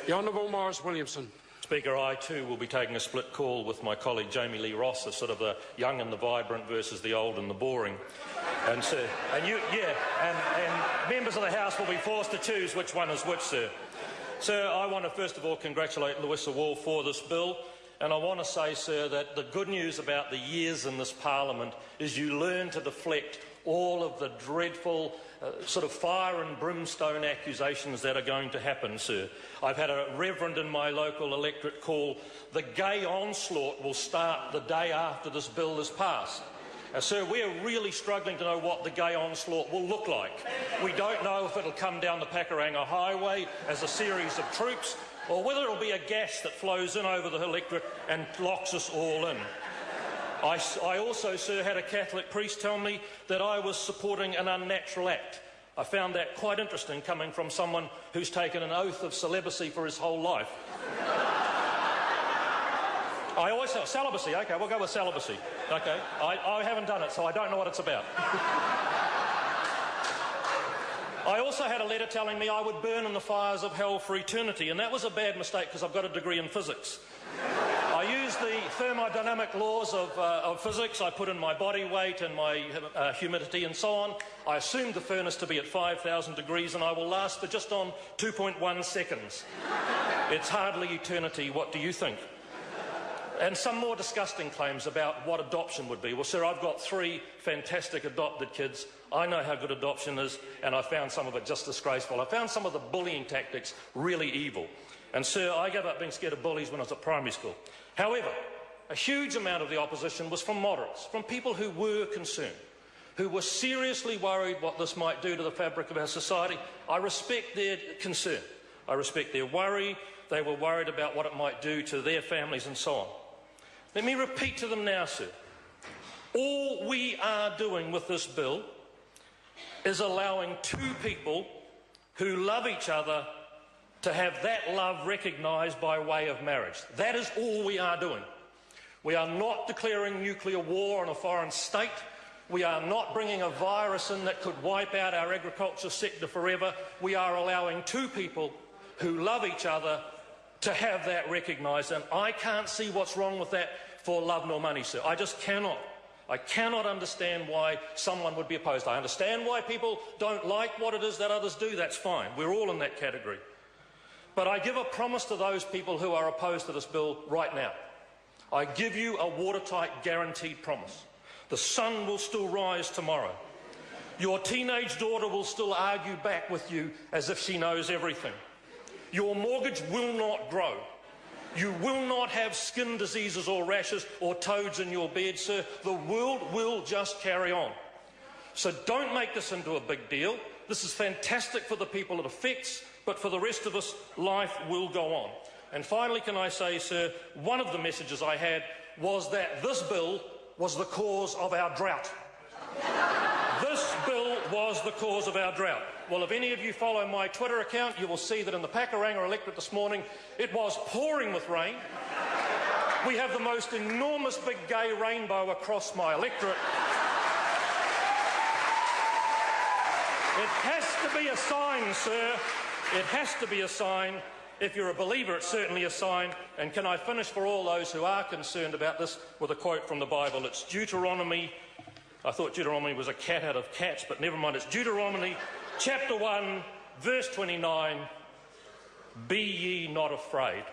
The Honourable Maurice Williamson. Speaker, I too will be taking a split call with my colleague Jamie Lee Ross, as sort of the young and the vibrant versus the old and the boring. And sir, and members of the House will be forced to choose which one is which, sir. Sir, I want to first of all congratulate Louisa Wall for this bill. And I want to say, sir, that the good news about the years in this Parliament is you learn to deflect all of the dreadful sort of fire and brimstone accusations that are going to happen, sir. I've had a reverend in my local electorate call the gay onslaught will start the day after this bill is passed. Sir, we're really struggling to know what the gay onslaught will look like. We don't know if it'll come down the Pakuranga Highway as a series of troops, or whether it'll be a gas that flows in over the electorate and locks us all in. I also, sir, had a Catholic priest tell me that I was supporting an unnatural act. I found that quite interesting, coming from someone who's taken an oath of celibacy for his whole life. I always say celibacy. OK, we'll go with celibacy. OK, I haven't done it, so I don't know what it's about. I also had a letter telling me I would burn in the fires of hell for eternity, and that was a bad mistake because I've got a degree in physics. I used the thermodynamic laws of physics. I put in my body weight and my humidity and so on. I assumed the furnace to be at 5,000 degrees, and I will last for just on 2.1 seconds. It's hardly eternity. What do you think? And some more disgusting claims about what adoption would be. Well, sir, I've got 3 fantastic adopted kids. I know how good adoption is, and I found some of it just disgraceful. I found some of the bullying tactics really evil. And, sir, I gave up being scared of bullies when I was at primary school. However, a huge amount of the opposition was from moderates, from people who were concerned, who were seriously worried what this might do to the fabric of our society. I respect their concern. I respect their worry. They were worried about what it might do to their families and so on. Let me repeat to them now, sir. All we are doing with this bill is allowing 2 people who love each other to have that love recognised by way of marriage. That is all we are doing. We are not declaring nuclear war on a foreign state. We are not bringing a virus in that could wipe out our agriculture sector forever. We are allowing 2 people who love each other to have that recognised, and I can't see what's wrong with that for love nor money, sir. I just cannot. I cannot understand why someone would be opposed. I understand why people don't like what it is that others do. That's fine. We're all in that category. But I give a promise to those people who are opposed to this bill right now. I give you a watertight, guaranteed promise. The sun will still rise tomorrow. Your teenage daughter will still argue back with you as if she knows everything. Your mortgage will not grow. You will not have skin diseases or rashes or toads in your bed, sir. The world will just carry on. So don't make this into a big deal. This is fantastic for the people it affects, but for the rest of us, life will go on. And finally, can I say, sir, one of the messages I had was that this bill was the cause of our drought. This bill was the cause of our drought. Well, if any of you follow my Twitter account, you will see that in the Pakuranga electorate this morning, it was pouring with rain. We have the most enormous big gay rainbow across my electorate. It has to be a sign, sir. It has to be a sign. If you're a believer, it's certainly a sign. And can I finish for all those who are concerned about this with a quote from the Bible? It's Deuteronomy. I thought Deuteronomy was a cat out of cats, but never mind. It's Deuteronomy chapter 1, verse 29. Be ye not afraid.